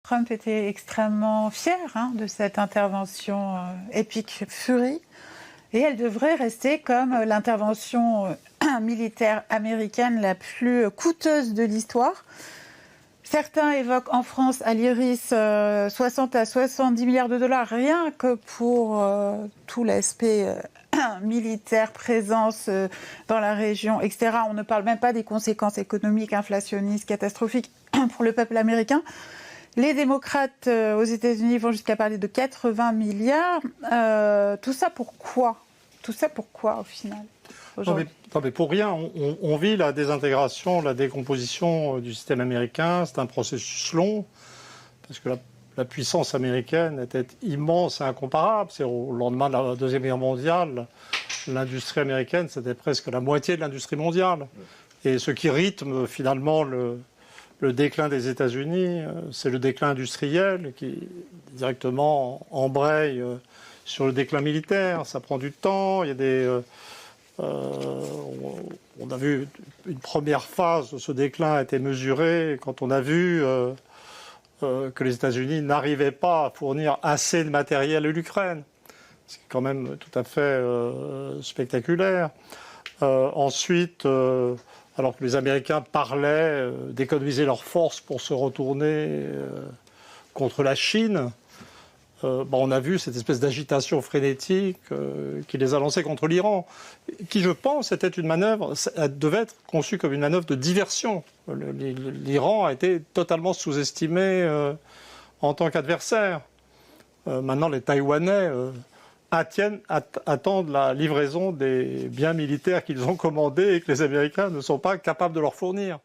Trump était extrêmement fier de cette intervention Epic Fury et elle devrait rester comme l'intervention militaire américaine la plus coûteuse de l'histoire. Certains évoquent en France à l'IRIS 60 à 70 milliards de dollars rien que pour tout l'aspect militaire, présence dans la région, etc. On ne parle même pas des conséquences économiques, inflationnistes, catastrophiques pour le peuple américain. Les démocrates aux États-Unis vont jusqu'à parler de 80 milliards. Tout ça pourquoi ? Tout ça pourquoi, au final, aujourd'hui ? Non, mais pour rien. On vit la désintégration, la décomposition du système américain. C'est un processus long, parce que la puissance américaine était immense et incomparable. C'est au lendemain de la Deuxième Guerre mondiale, l'industrie américaine, c'était presque la moitié de l'industrie mondiale. Et ce qui rythme finalement le déclin des États-Unis, c'est le déclin industriel qui directement embraye sur le déclin militaire. Ça prend du temps. Il y a des, on a vu une première phase de ce déclin a été mesurée quand on a vu que les États-Unis n'arrivaient pas à fournir assez de matériel à l'Ukraine. C'est quand même tout à fait spectaculaire. Ensuite, alors que les Américains parlaient d'économiser leurs forces pour se retourner contre la Chine, on a vu cette espèce d'agitation frénétique qui les a lancés contre l'Iran, qui, je pense, était une manœuvre, devait être conçue comme une manœuvre de diversion. L'Iran a été totalement sous-estimé en tant qu'adversaire. Maintenant, les Taïwanais attendent la livraison des biens militaires qu'ils ont commandés et que les Américains ne sont pas capables de leur fournir.